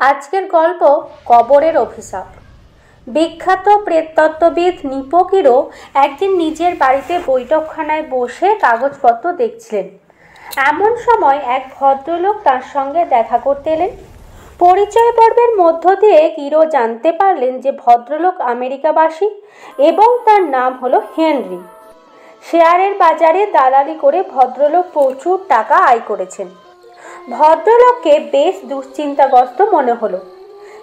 আজকের গল্প কবরের অভিশাপ। বিখ্যাত প্রেততত্ত্ববিদ নিপো কিরো একদিন নিজের বাড়িতে বৈঠকখানায় বসে কাগজপত্র দেখছিলেন। এমন সময় এক ভদ্রলোক তার সঙ্গে দেখা করতে এলেন। পরিচয় পর্বের মধ্য দিয়ে কিরো জানতে পারলেন যে ভদ্রলোক আমেরিকাবাসী এবং তার নাম হলো হেনরি। শেয়ারের বাজারে দালালি করে ভদ্রলোক প্রচুর টাকা আয় করেছেন। ভদ্রলোককে বেশ দুশ্চিন্তাগ্রস্ত মনে হলো।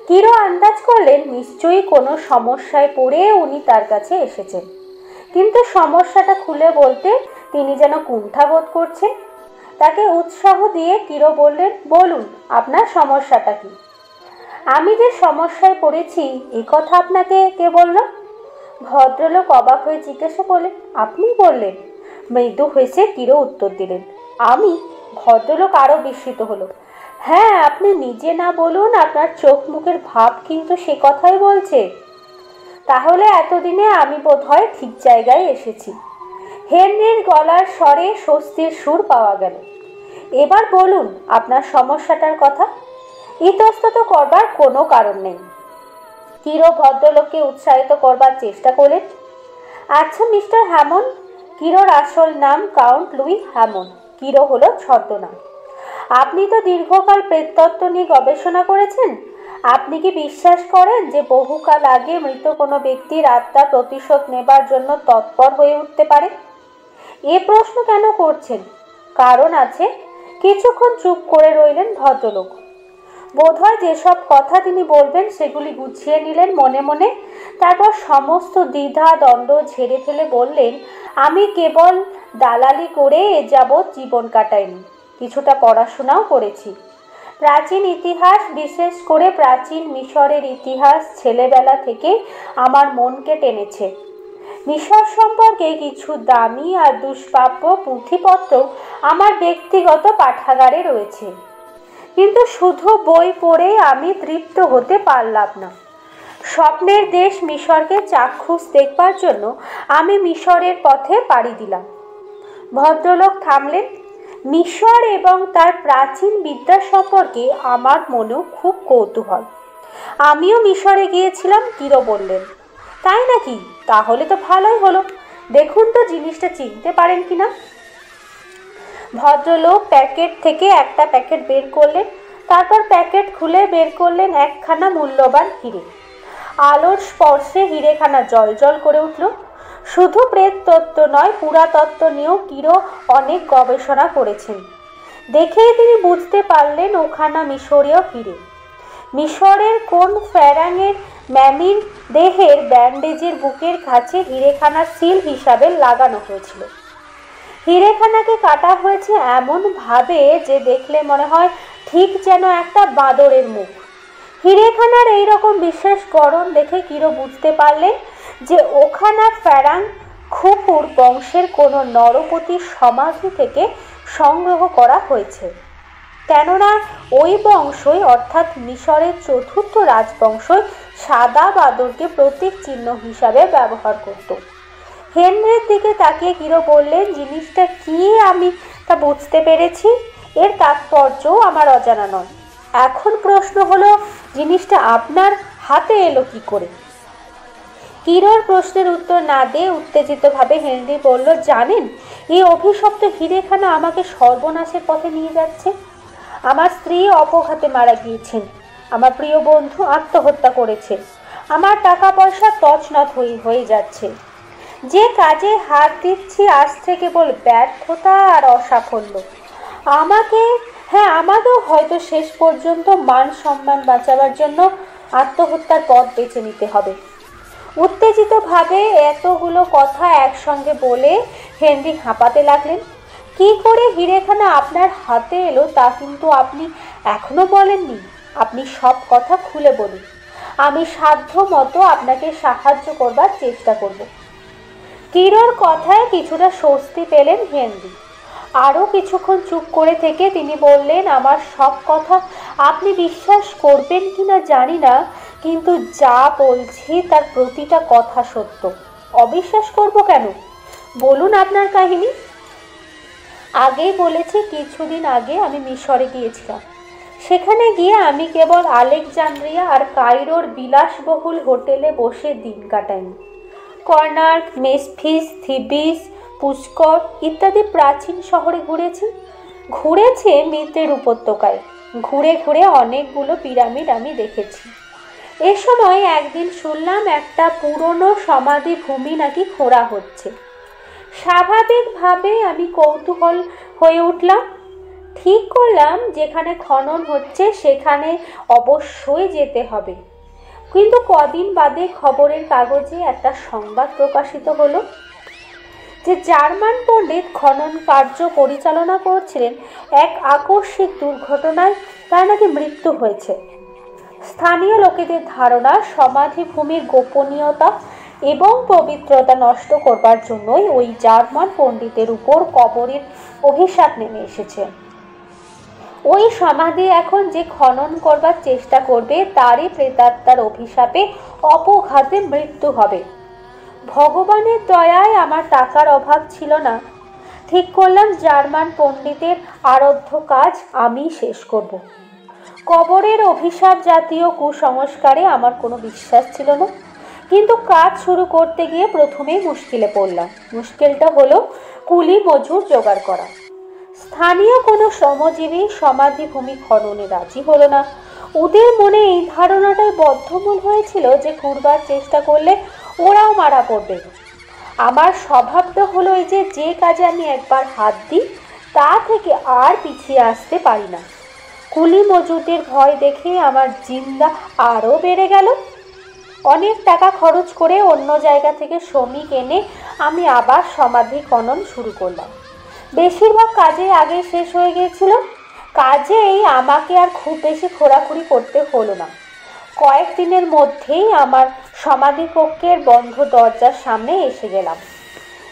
কিরো আন্দাজ করলেন নিশ্চয়ই কোনো সমস্যায় পড়ে উনি তার কাছে এসেছেন, কিন্তু সমস্যাটা খুলে বলতে তিনি যেন কুণ্ঠাবোধ করছেন। তাকে উৎসাহ দিয়ে কিরো বললেন, বলুন আপনার সমস্যাটা কি? আমি যে সমস্যায় পড়েছি এ কথা আপনাকে কে বলল? ভদ্রলোক অবাক হয়ে জিজ্ঞাসা করলেন, আপনি বললেন? মৃদু হেসে কিরো উত্তর দিলেন, আমি? ভদ্রলোক আরো বিস্মিত হলো। হ্যাঁ, আপনি নিজে না বলুন, আপনার চোখ মুখের ভাব কিন্তু সে কথাই বলছে। তাহলে এতদিনে আমি বোধহয় ঠিক জায়গায় এসেছি। হেনরির গলার স্বরে স্বস্তির সুর পাওয়া গেল। এবার বলুন আপনার সমস্যাটার কথা। ইতস্তত করবার কোনো কারণ নেই। কিরো ভদ্রলোককে উৎসাহিত করবার চেষ্টা করলেন। আচ্ছা মিস্টার হ্যামন, কিরোর আসল নাম কাউন্ট লুই হ্যামন। কিরো হলো ছদ্মনাম। আপনি তো দীর্ঘকাল প্রেততত্ত্ব নিয়ে গবেষণা করেছেন। আপনি কি বিশ্বাস করেন যে বহুকাল আগে মৃত কোনো ব্যক্তির আত্মা প্রতিশোধ নেবার জন্য তৎপর হয়ে উঠতে পারে? এ প্রশ্ন কেন করছেন? কারণ আছে। কিছুক্ষণ চুপ করে রইলেন ভদ্রলোক। বোধহয় যেসব কথা তিনি বলবেন সেগুলি গুছিয়ে নিলেন মনে মনে। তারপর সমস্ত দ্বিধা দ্বন্দ্ব ঝেড়ে ফেলে বললেন, আমি কেবল দালালি করে এ যাবৎ জীবন কাটাইনি, কিছুটা পড়াশোনাও করেছি। প্রাচীন ইতিহাস, বিশেষ করে প্রাচীন মিশরের ইতিহাস ছেলেবেলা থেকে আমার মনকে টেনেছে। মিশর সম্পর্কে কিছু দামি আর দুষ্প্রাপ্য পুঁথিপত্র আমার ব্যক্তিগত পাঠাগারে রয়েছে, কিন্তু শুধু বই পড়ে আমি তৃপ্ত হতে পারলাম না। স্বপ্নের দেশ মিশরকে চাক্ষুষ দেখবার জন্য আমি মিশরের পথে পাড়ি দিলাম। ভদ্রলোক থামলেন। মিশর এবং তার প্রাচীন বিদ্যা সম্পর্কে আমার মনেও খুব কৌতূহল। আমিও মিশরে গিয়েছিলাম, কিরো বললেন। তাই নাকি? তাহলে তো ভালোই হলো। দেখুন তো জিনিসটা চিনতে পারেন কিনা। ভদ্রলোক প্যাকেট থেকে একটা প্যাকেট বের করলেন। তারপর প্যাকেট খুলে বের করলেন একখানা মূল্যবান হিরে। আলোর স্পর্শে হিরেখানা জলজল করে উঠল। শুধু প্রেততত্ত্ব নয়, পুরাতত্ত্ব নিয়েও কিরো অনেক গবেষণা করেছেন। দেখেই তিনি বুঝতে পারলেন ওখানা মিশরীয় হিরে। মিশরের কোন ফ্যারাঙের ম্যামির দেহের ব্যান্ডেজের বুকের কাছে হিরেখানা সিল হিসাবে লাগানো হয়েছিল। হিরেখানাকে কাটা হয়েছে এমন ভাবে যে দেখলে মনে হয় ঠিক যেন একটা বাঁদরের মুখ। হিরেখানার এইরকম বিশেষ গড়ন দেখে কিরো বুঝতে পারলেন যে ওখানা ফ্যারাং খুপুর বংশের কোনো নরপতির সমাধি থেকে সংগ্রহ করা হয়েছে। কেননা ওই বংশই, অর্থাৎ মিশরের চতুর্থ রাজবংশই সাদা বাঁদরকে প্রতীক চিহ্ন হিসাবে ব্যবহার করত। হেনরির দিকে তাকিয়ে কিরো বললেন, জিনিসটা কি আমি তা বুঝতে পেরেছি, এর তাৎপর্যও আমার অজানা নয়। এখন প্রশ্ন হলো, জিনিসটা আপনার হাতে এলো কি করে? কিরোর প্রশ্নের উত্তর না দিয়ে উত্তেজিতভাবে হেনরি বলল, জানেন, এই অভিশপ্ত হিরেখানা আমাকে সর্বনাশের পথে নিয়ে যাচ্ছে। আমার স্ত্রী অপঘাতে মারা গিয়েছেন, আমার প্রিয় বন্ধু আত্মহত্যা করেছে, আমার টাকা পয়সা তছনছ হয়ে যাচ্ছে। যে কাজে হাত দিচ্ছি আজ থেকে কেবল ব্যর্থতা আর অসাফল্য। আমাকেও হয়তো শেষ পর্যন্ত মান সম্মান বাঁচাবার জন্য আত্মহত্যার পথ বেছে নিতে হবে। উত্তেজিতভাবে এতগুলো কথা একসঙ্গে বলে হেনরি হাঁপাতে লাগলেন। কি করে হিরেখানা আপনার হাতে এলো তা কিন্তু আপনি এখনো বলেননি। আপনি সব কথা খুলে বলুন, আমি সাধ্য মতো আপনাকে সাহায্য করবার চেষ্টা করব। কিরোর কথায় কিছুটা স্বস্তি পেলেন হেনরি। আরও কিছুক্ষণ চুপ করে থেকে তিনি বললেন, আমার সব কথা আপনি বিশ্বাস করবেন কিনা জানি না, কিন্তু যা বলছি তার প্রতিটা কথা সত্য। অবিশ্বাস করব কেন? বলুন আপনার কাহিনী। আগেই বলেছি, কিছুদিন আগে আমি মিশরে গিয়েছিলাম। সেখানে গিয়ে আমি কেবল আলেকজান্দ্রিয়া আর কায়রোর বিলাসবহুল হোটেলে বসে দিন কাটাইনি। কর্নার্ক, মেসফিস, থিবিস, পুষ্কর ইত্যাদি প্রাচীন শহরে ঘুরেছি মিত্রের উপত্যকায়, ঘুরে ঘুরে অনেকগুলো পিরামিড আমি দেখেছি। এ সময় একদিন শুনলাম একটা পুরনো সমাধি ভূমি নাকি খোঁড়া হচ্ছে। স্বাভাবিকভাবে আমি কৌতূহল হয়ে উঠলাম। ঠিক করলাম যেখানে খনন হচ্ছে সেখানে অবশ্যই যেতে হবে। কিন্তু কদিন বাদে খবরের কাগজে একটা সংবাদ প্রকাশিত হলো যে জার্মান পণ্ডিত খনন কার্য পরিচালনা করছিলেন, এক আকস্মিক দুর্ঘটনায় তার নাকি মৃত্যু হয়েছে। স্থানীয় লোকেদের ধারণা সমাধি ভূমির গোপনীয়তা এবং পবিত্রতা নষ্ট করবার জন্যই ওই জার্মান পণ্ডিতের উপর কবরের অভিশাপ নেমে এসেছে। ওই সমাধি এখন যে খনন করবার চেষ্টা করবে তারই প্রেতাত্মার অভিশাপে অপঘাতে মৃত্যু হবে। ভগবানের দয়ায় আমার টাকার অভাব ছিল না। ঠিক করলাম জার্মান পণ্ডিতের আরাধ্য কাজ আমি শেষ করব। কবরের অভিশাপ জাতীয় কুসংস্কারে আমার কোনো বিশ্বাস ছিল না, কিন্তু কাজ শুরু করতে গিয়ে প্রথমেই মুশকিলে পড়লাম। মুশকিলটা হলো কুলি মজুর জোগাড় করা। স্থানীয় কোনো শ্রমজীবী সমাধি ভূমি খননে রাজি হলো না। ওদের মনে এই ধারণাটাই বদ্ধমূল হয়েছিল যে খুঁড়বার চেষ্টা করলে ওরাও মারা পড়বে। আমার স্বভাবটা হলো এই যে কাজে আমি একবার হাত দিই তা থেকে আর পিছিয়ে আসতে পারি না। কুলি মজুরদের ভয় দেখে আমার জিন্দা আরও বেড়ে গেল। অনেক টাকা খরচ করে অন্য জায়গা থেকে শ্রমিক এনে আমি আবার সমাধি খনন শুরু করলাম। বেশিরভাগ কাজে আগে শেষ হয়ে গিয়েছিল। কাজেই আমাকে আর খুব বেশি খোঁড়াখুড়ি করতে হলো না। কয়েকদিনের মধ্যেই আমার সমাধি কক্ষের বন্ধ দরজার সামনে এসে গেলাম।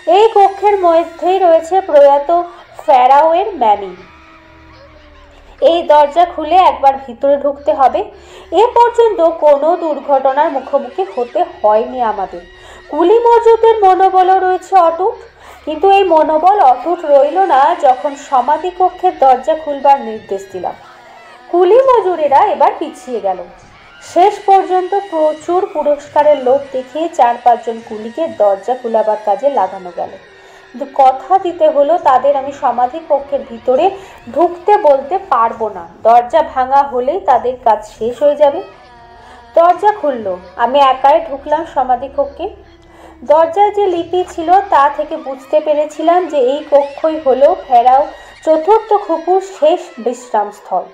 এই কক্ষের মধ্যেই রয়েছে প্রয়াত ফেরাওয়ের ম্যানি। এই দরজা খুলে একবার ভিতরে ঢুকতে হবে। এ পর্যন্ত কোনো দুর্ঘটনার মুখোমুখি হতে হয়নি আমাদের। কুলি মজুরদের মনোবলও রয়েছে অটুট, কিন্তু এই মনোবল অটুট রইল না যখন সমাধি কক্ষের দরজা খুলবার নির্দেশ দিলাম। কুলি মজুরেরা এবার পিছিয়ে গেল। শেষ পর্যন্ত প্রচুর পুরস্কারের লোভ দেখিয়ে 4-5 জন কুলিকে দরজা খুলাবার কাজে লাগানো গেল। কিন্তু কথা দিতে হলো তাদের আমি সমাধি কক্ষের ভিতরে ঢুকতে বলতে পারবো না। দরজা ভাঙা হলেই তাদের কাজ শেষ হয়ে যাবে। দরজা খুললো, আমি একাই ঢুকলাম সমাধি কক্ষে। দরজায় যে লিপি ছিল তা থেকে বুঝতে পেরেছিলাম যে এই কক্ষই হলো ফেরাও চতুর্থ খুপুর শেষ বিশ্রামস্থল।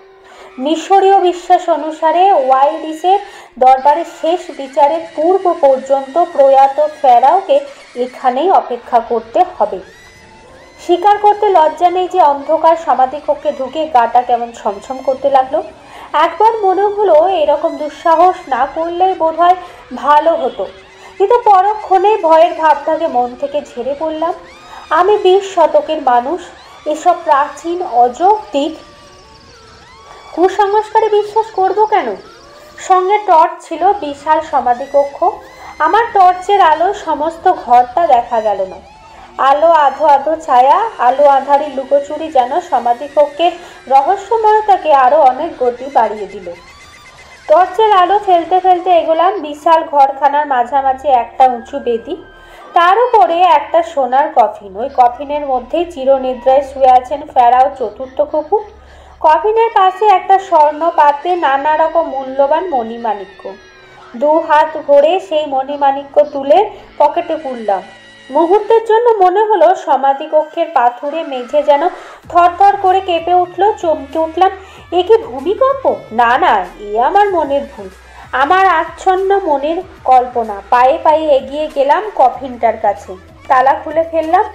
মিশরীয় বিশ্বাস অনুসারে ওয়াইরিসের দরবারে শেষ বিচারের পূর্ব পর্যন্ত প্রয়াত ফেরাওকে এখানেই অপেক্ষা করতে হবে। স্বীকার করতে লজ্জা নেই যে অন্ধকার সমাধি কক্ষে ঢুকে গাটা কেমন ছমছম করতে লাগলো। একবার মনে হলো এরকম দুঃসাহস না করলেই বোধহয় ভালো হতো, কিন্তু পরক্ষণে ভয়ের ভাবটাকে মন থেকে ঝেড়ে পড়লাম। আমি 20 শতকের মানুষ, এসব প্রাচীন অযৌক্তিক কুসংস্কারে বিশ্বাস করব কেন? সঙ্গে টর্চ ছিল, বিশাল সমাধি কক্ষ। আমার টর্চের আলো সমস্ত ঘরটা দেখা গেল না। আলো আধো আধো ছায়া, আলো আঁধারি লুকোচুরি যেন সমাধি কক্ষের রহস্যময়তাকে আরো অনেক গতি বাড়িয়ে দিল। টর্চের আলো ফেলতে ফেলতে এগোলাম। বিশাল ঘরখানার মাঝামাঝি একটা উঁচু বেদি, তার উপরে একটা সোনার কফিন। ওই কফিনের মধ্যেই চিরনিদ্রায় শুয়ে আছেন ফেরাও চতুর্থ খুপু। কফিনের পাশে একটা স্বর্ণ পাত্রে নানা রকম মূল্যবান মণিমাণিক্য। 2 হাত ভরে সেই মণিমাণিক্য তুলে পকেটে পুরলাম। মুহূর্তের জন্য মনে হলো সমাধি কক্ষের পাথুরে মেঝে যেন থরথর করে কেঁপে উঠল। চমকে উঠলাম, এ কি ভূমিকম্প? না না, এ আমার মনের ভুল, আমার আচ্ছন্ন মনের কল্পনা। পায়ে পায়ে এগিয়ে গেলাম কফিনটার কাছে, তালা খুলে ফেললাম।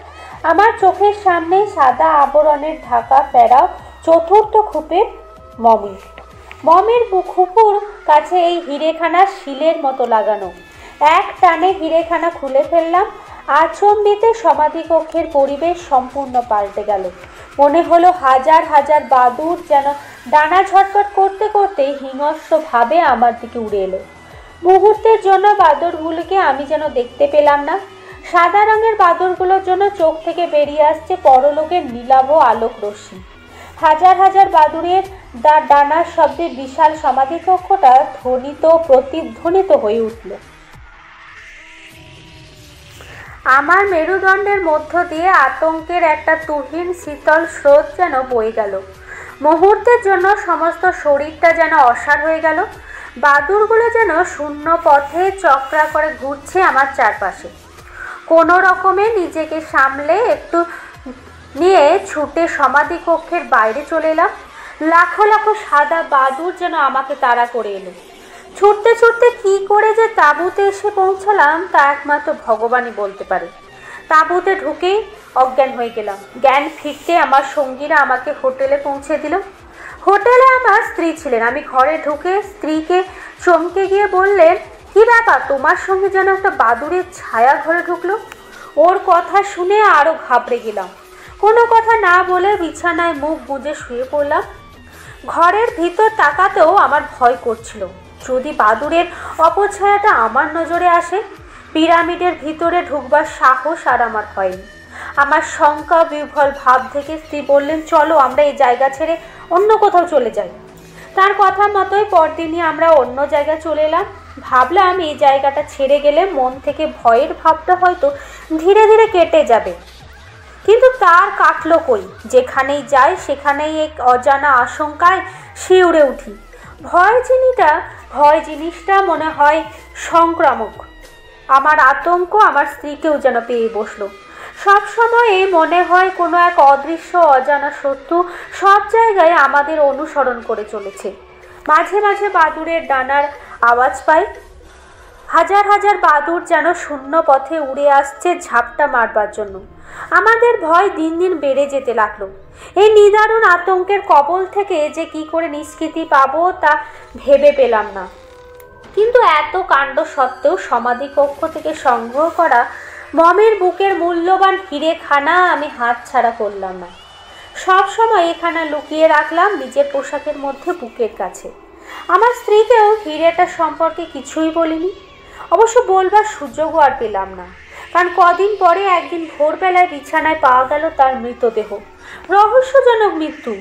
আমার চোখের সামনে সাদা আবরণের ঢাকা ফেরাও চতুর্থ খুপের মমির খুপুর কাছে এই হিরেখানা শিলের মতো লাগানো। এক টানে হিরেখানা খুলে ফেললাম। আচম্বিতে সমাধি কক্ষের পরিবেশ সম্পূর্ণ পাল্টে গেল। মনে হলো হাজার হাজার বাদুড় যেন ডানা ঝটপট করতে করতে হিংস্র ভাবে আমার দিকে উড়ে এলো। মুহূর্তের জন্য বাদুড়গুলোকে আমি যেন দেখতে পেলাম না। সাদা রঙের বাদুড়গুলোর জন্য চোখ থেকে বেরিয়ে আসছে পরলোকের নীলাভ আলোক রশ্মি। হাজার হাজার বাদুড়ের ডানার শব্দে বিশাল সমাধিকক্ষটা প্রতিধ্বনিত হয়ে উঠল। আমার মেরুদণ্ডের মধ্য দিয়ে আতঙ্কের একটা তুহিন শীতল স্রোত যেন বয়ে গেল। মুহূর্তের জন্য সমস্ত শরীরটা যেন অসাড় হয়ে গেল। বাদুড়গুলো যেন শূন্য পথে চক্রা করে ঘুরছে আমার চারপাশে। কোনো রকমে নিজেকে সামলে একটু নিয়ে ছুটে সমাধি কক্ষের বাইরে চলে এলাম। লাখো লাখো সাদা বাদুড় যেন আমাকে তাড়া করে এলো। ছুটতে ছুটতে কি করে যে তাঁবুতে এসে পৌঁছালাম তা একমাত্র ভগবানই বলতে পারে। তাঁবুতে ঢুকেই অজ্ঞান হয়ে গেলাম। জ্ঞান ফিরতে আমার সঙ্গীরা আমাকে হোটেলে পৌঁছে দিল। হোটেলে আমার স্ত্রী ছিলেন। আমি ঘরে ঢুকে স্ত্রীকে চমকে গিয়ে বললেন, কি ব্যাপার, তোমার সঙ্গে যেন একটা বাদুড়ের ছায়া ঘরে ঢুকলো। ওর কথা শুনে আরো ঘাবড়ে গেলাম। কোনো কথা না বলে বিছানায় মুখ গুঁজে শুয়ে পড়লাম। ঘরের ভিতর তাকাতেও আমার ভয় করছিল, যদি বাদুড়ের অপছায়াটা আমার নজরে আসে। পিরামিডের ভিতরে ঢুকবার সাহস আর আমার হয়নি। আমার শঙ্কা বিহ্বল ভাব থেকে স্ত্রী বললেন, চলো আমরা এই জায়গা ছেড়ে অন্য কোথাও চলে যাই। তার কথা মতোই পরদিনই আমরা অন্য জায়গায় চলে এলাম। ভাবলাম এই জায়গাটা ছেড়ে গেলে মন থেকে ভয়ের ভাবটা হয়তো ধীরে ধীরে কেটে যাবে। কিন্তু তার কাটলো কই। যেখানেই যাই সেখানেই এক অজানা আশঙ্কায় শিউরে উঠি। ভয় জিনিসটা মনে হয় সংক্রামক। আমার আতঙ্ক আমার স্ত্রীকেও যেন পেয়ে বসলো। সব সময় মনে হয় কোনো এক অদৃশ্য অজানা শত্রু সব জায়গায় আমাদের অনুসরণ করে চলেছে। মাঝে মাঝে বাদুড়ের ডানার আওয়াজ পাই। হাজার হাজার বাদুড় যেন শূন্য পথে উড়ে আসছে ঝাপটা মারবার জন্য। আমাদের ভয় দিন দিন বেড়ে যেতে লাগলো। এই নিদারুণ আতঙ্কের কবল থেকে যে কি করে নিষ্কৃতি পাবো তা ভেবে পেলাম না। কিন্তু এত কাণ্ড সত্ত্বেও সমাধি কক্ষ থেকে সংগ্রহ করা মমের বুকের মূল্যবান হিরে খানা আমি হাতছাড়া করলাম না। সব সময় এখানা লুকিয়ে রাখলাম নিজের পোশাকের মধ্যে বুকের কাছে। আমার স্ত্রীকেও হিরেটা সম্পর্কে কিছুই বলিনি। অবশ্য বলবার সুযোগও আর পেলাম না, কারণ কদিন পরে একদিন ভোরবেলায় বিছানায় পাওয়া গেল তার মৃতদেহ। রহস্যজনক মৃত্যু।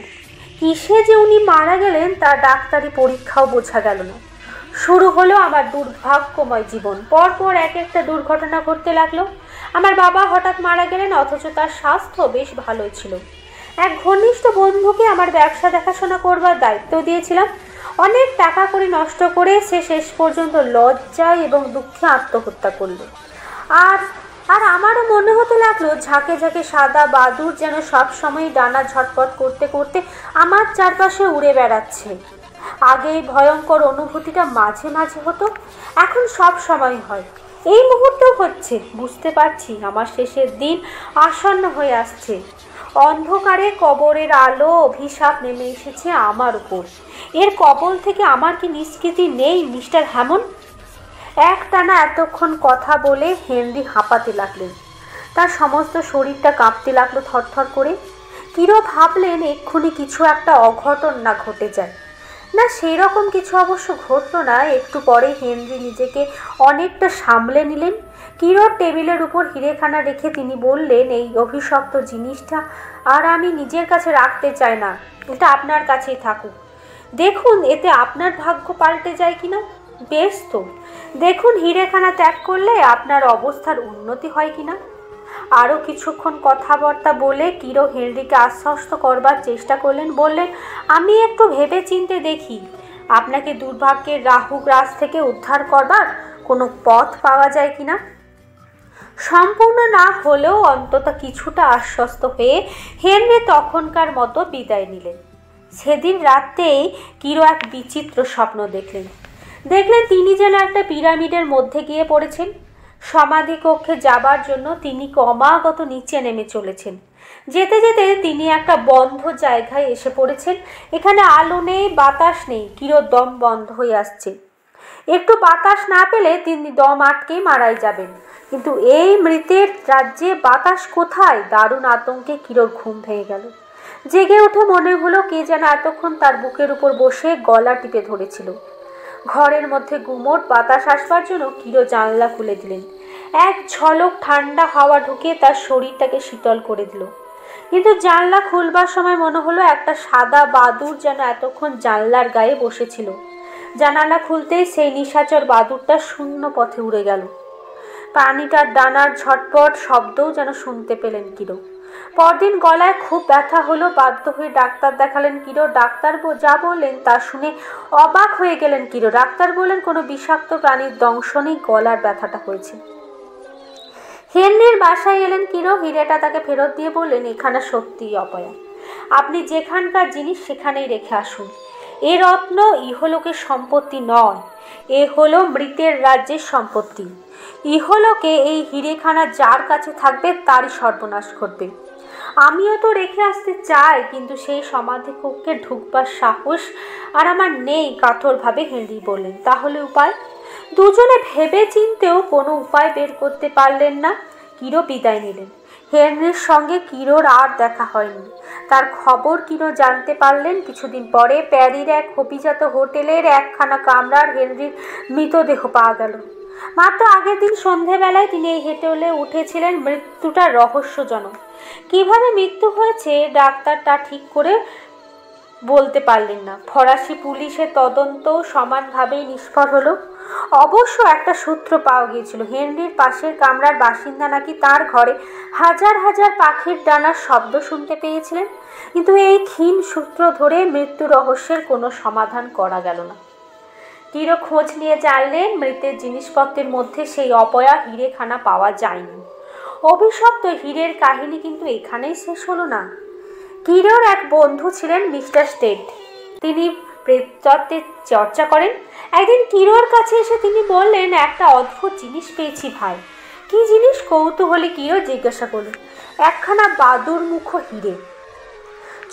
কিসে যে উনি মারা গেলেন তা ডাক্তারি পরীক্ষাও বোঝা গেল না। শুরু হলো আমার দুর্ভাগ্যময় জীবন। পরপর এক একটা দুর্ঘটনা ঘটতে লাগলো। আমার বাবা হঠাৎ মারা গেলেন, অথচ তার স্বাস্থ্য বেশ ভালোই ছিল। এক ঘনিষ্ঠ বন্ধুকে আমার ব্যবসা দেখাশোনা করবার দায়িত্ব দিয়েছিলাম। অনেক টাকা কড়ি নষ্ট করে সে শেষ পর্যন্ত লজ্জায় এবং দুঃখে আত্মহত্যা করল। আর আমারও মনে হতে লাগলো ঝাঁকে ঝাঁকে সাদা বাদুড় যেন সব সময় ডানা ঝটপট করতে করতে আমার চারপাশে উড়ে বেড়াচ্ছে। আগে এই ভয়ঙ্কর অনুভূতিটা মাঝে মাঝে হতো, এখন সব সময় হয়। এই মুহূর্তেও হচ্ছে। বুঝতে পারছি আমার শেষের দিন আসন্ন হয়ে আসছে। অন্ধকারে কবরের আলো অভিশাপ নেমে এসেছে আমার উপর। এর কবল থেকে আমার কি নিষ্কৃতি নেই মিস্টার হ্যামন্ড? একটানা এতক্ষণ কথা বলে হেনরি হাঁপাতে লাগলেন। তার সমস্ত শরীরটা কাঁপতে লাগলো থরথর করে। কিরো ভাবলেন এক্ষুনি কিছু একটা অঘটন না ঘটে যায়। না, সেই রকম কিছু অবশ্য ঘটল না। একটু পরে হেনরি নিজেকে অনেকটা সামলে নিলেন। কিরোর টেবিলের উপর হিরেখানা রেখে তিনি বললেন, এই অভিশপ্ত জিনিসটা আর আমি নিজের কাছে রাখতে চাই না। এটা আপনার কাছেই থাকুক। দেখুন এতে আপনার ভাগ্য পাল্টে যায় কিনা। বেশ তো, দেখুন হিরেখানা ত্যাগ করলে আপনার অবস্থার উন্নতি হয় কিনা। আরও কিছুক্ষণ কথাবার্তা বলে কিরো হেনরিকে আশ্বস্ত করবার চেষ্টা করলেন। বললেন, আমি একটু ভেবে চিনতে দেখি আপনাকে দুর্ভাগ্যের রাহু গ্রাস থেকে উদ্ধার করবার কোনো পথ পাওয়া যায় কিনা। সম্পূর্ণ না হলেও অন্তত কিছুটা আশ্বস্ত হয়ে হেনরি তখনকার মতো বিদায় নিলেন। সেদিন রাতেই কিরো এক বিচিত্র স্বপ্ন দেখলেন তিনি যেন একটা পিরামিডের মধ্যে গিয়ে পড়েছেন। সমাধি কক্ষে যাবার জন্য তিনি ক্রমাগত নিচে নেমে চলেছেন। যেতে যেতে তিনি একটা বন্ধ জায়গায় এসে পড়েছেন। এখানে আলো নেই, বাতাস নেই। কিরো দম বন্ধ হয়ে আসছে। একটু বাতাস না পেলে তিনি দম আটকে মারাই যাবেন। কিন্তু এই মৃতের রাজ্যে বাতাস কোথায়? দারুণ আতঙ্কে কিরোর ঘুম ভেঙে গেল। জেগে উঠে মনে হলো কে যেন এতক্ষণ তার বুকের উপর বসে গলা টিপে ধরেছিল। ঘরের মধ্যে গুমোট বাতাস আসবার জন্য কিরো জানলা খুলে দিলেন। এক ঝলক ঠান্ডা হাওয়া ঢুকে তার শরীরটাকে শীতল করে দিল। কিন্তু জানলা খুলবার সময় মনে হলো একটা সাদা বাদুড় যেন এতক্ষণ জানলার গায়ে বসেছিল। জানালা খুলতেই সেই নিশাচর বাদুড়টা শূন্য পথে উড়ে গেল। প্রাণীটার ডানার ঝটপট শব্দও যেন শুনতে পেলেন কিরো। পরদিন গলায় খুব ব্যথা হলো, বাধ্য হয়ে ডাক্তার দেখালেন কিরো। ডাক্তার যা বললেন তা শুনে অবাক হয়ে গেলেন কিরো। ডাক্তার বললেন কোনো বিষাক্ত প্রাণীর দংশনেই গলার ব্যথাটা হয়েছে। হেনরির বাসায় এলেন কিরো। হিরেটা তাকে ফেরত দিয়ে বললেন, এখানে সত্যিই অপয়া, আপনি যেখানকার জিনিস সেখানেই রেখে আসুন। এ রত্ন ইহলোকের সম্পত্তি নয়, এ হলো মৃতের রাজ্যের সম্পত্তি। ইহলোকে এই হিরেখানা যার কাছে থাকবে তারই সর্বনাশ ঘটবে। আমিও তো রেখে আসতে চাই, কিন্তু সেই সমাধি কক্ষে ঢুকবার সাহস আর আমার নেই, কাঠোরভাবে হেনরি বললেন। তাহলে উপায়? দুজনে ভেবে চিন্তেও কোনো উপায় বের করতে পারলেন না। কিরো বিদায় নিলেন। হেনরির সঙ্গে কিরোর আর দেখা হয়নি। তার খবর কিরো জানতে পারলেন কিছুদিন পরে। প্যারির এক অভিজাত হোটেলের একখানা কামরার হেনরির মৃতদেহ পাওয়া গেল। মাত্র আগের দিন সন্ধেবেলায় তিনি এই হোটেলে উঠেছিলেন। মৃত্যুটা রহস্যজনক। কিভাবে মৃত্যু হয়েছে ডাক্তার তা ঠিক করে বলতে পারলেন না। ফরাসি পুলিশের তদন্তও সমানভাবেই নিষ্ফল হলো। অবশ্য একটা সূত্র পাওয়া গিয়েছিল, হেনরির পাশের কামরার বাসিন্দা নাকি তার ঘরে হাজার হাজার পাখির ডানার শব্দ শুনতে পেয়েছিলেন। কিন্তু এই ক্ষীণ সূত্র ধরে মৃত্যু রহস্যের কোনো সমাধান করা গেল না। কিরো খোঁজ নিয়ে জানলেন মৃতের জিনিসপত্রের মধ্যে সেই অপয়া হিরেখানা পাওয়া যায়নি। অভিশপ্ত হীরের কাহিনী কিন্তু এখানেই শেষ হলো না। কিরোর এক বন্ধু ছিলেন মিস্টার স্টেড। তিনি প্রেততত্ত্বের চর্চা করেন। একদিন কিরোর কাছে এসে তিনি বললেন, একটা অদ্ভুত জিনিস পেয়েছি ভাই। কি জিনিস? কৌতূহলী কিরো জিজ্ঞাসা করলেন। একখানা বাদুর মুখ হিরে।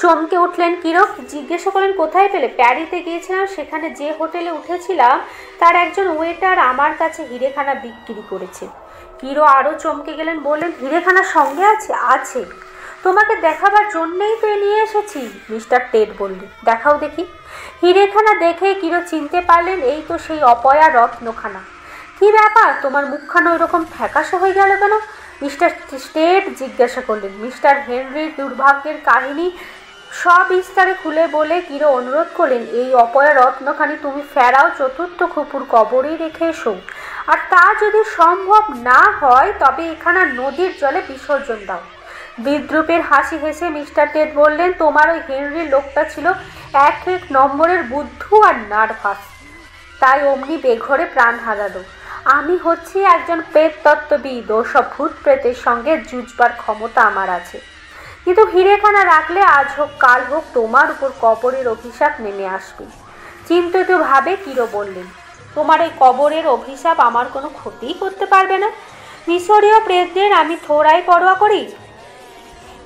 চমকে উঠলেন কিরো। জিজ্ঞাসা করলেন, কোথায় পেলে? প্যারিতে গিয়েছিলাম, সেখানে যে হোটেলে উঠেছিলাম তার একজন ওয়েটার আমার কাছে হিরেখানা বিক্রি করেছে। কিরো আরও চমকে গেলেন, বললেন, হিরেখানা সঙ্গে আছে? আছে, তোমাকে দেখাবার জন্যেই তো নিয়ে এসেছি, মিস্টার টেড বললেন। দেখাও দেখি। হিরেখানা দেখে কিরো চিনতে পারলেন, এই তো সেই অপয়া রত্নখানা। কি ব্যাপার, তোমার মুখখানা ওইরকম ফ্যাকাশে হয়ে গেল কেন? মিস্টার টেড জিজ্ঞাসা করলেন। মিস্টার হেনরির দুর্ভাগ্যের কাহিনী সবিস্তারে খুলে বলে কিরো অনুরোধ করলেন, এই অপয়া রত্নখানি তুমি ফেরাও চতুর্থ খুপুর কবরেই রেখে এসো, আর তা যদি সম্ভব না হয় তবে এখানা নদীর জলে বিসর্জন দাও। বিদ্রুপের হাসি হেসে মিস্টার টেড বললেন, তোমার ওই হেনরির লোকটা ছিল এক নম্বরের বুদ্ধু আর নার্ভাস, তাই অমনি বেঘরে প্রাণ হারালো। আমি হচ্ছি একজন প্রেততত্ত্ববিদ, ও সব ভূত প্রেতের সঙ্গে যুঝবার ক্ষমতা আমার আছে। কিন্তু হিরেখানা রাখলে আজ হোক কাল হোক তোমার উপর কবরের অভিশাপ নেমে আসবে। চিন্তিত ভাবে কিরো বললেন, তোমার এই কবরের অভিশাপ আমার কোনো ক্ষতিই করতে পারবে না। মিশরীয় প্রেতদের আমি থোড়াই পরোয়া করি,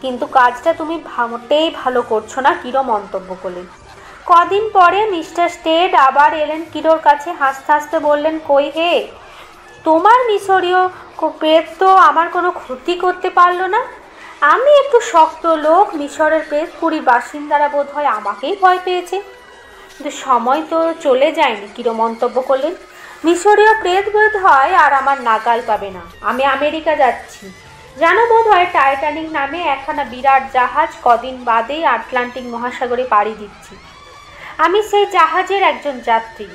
কিন্তু কাজটা তুমি মোটেই ভালো করছো না, কিরো মন্তব্য করলেন। কদিন পরে মিস্টার স্টেড আবার এলেন কিরোর কাছে। হাসতে হাসতে বললেন, কই হে, তোমার মিশরীয় প্রেত তো আমার কোনো ক্ষতি করতে পারলো না। আমি একটু শক্ত লোক, মিশরের প্রেতপুরীর বাসিন্দারা বোধ হয় আমাকেই ভয় পেয়েছে। কিন্তু সময় তো চলে যায়নি, কিরো মন্তব্য করলেন। মিশরীয় প্রেত বোধ হয় আর আমার নাগাল পাবে না। আমি আমেরিকা যাচ্ছি, জানো বোধ হয় টাইটানিক নামে একখানা বিরাট জাহাজ কদিন বাদেই আটলান্টিক মহাসাগরে পাড়ি দিচ্ছি। আমি সেই জাহাজের একজন যাত্রী।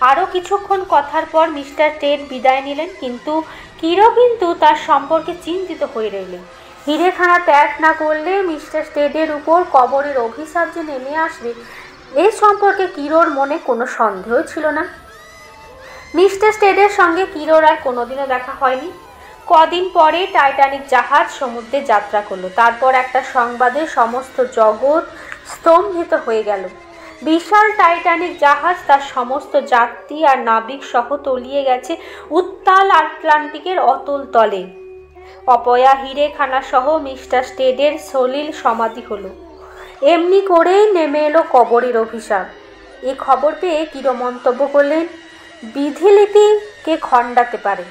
আরও কিছুক্ষণ কথার পর মিস্টার টেড বিদায় নিলেন, কিন্তু কিরো তার সম্পর্কে চিন্তিত হয়ে রইলেন। হিরেখানা ত্যাগ না করলে মিস্টার স্টেডের উপর কবরের অভিশাপ যে নেমে আসবে, এই সম্পর্কে কিরোর মনে কোনো সন্দেহ ছিল না। মিস্টার স্টেডের সঙ্গে কিরোর আর কোনোদিনও দেখা হয়নি। কদিন পরে টাইটানিক জাহাজ সমুদ্রে যাত্রা করলো। তারপর একটা সংবাদে সমস্ত জগৎ স্তম্ভিত হয়ে গেল। বিশাল টাইটানিক জাহাজ তার সমস্ত যাত্রী আর নাবিক সহ তলিয়ে গেছে উত্তাল আটলান্টিকের অতল তলে। অপয়া হিরেখানা সহ মিস্টার স্টেডের সলিল সমাধি হলো। এমনি করেই নেমে এলো কবরের অভিশাপ। এ খবর পেয়ে কিরো মন্তব্য করলেন, বিধিলিপিকে খণ্ডাতে পারে,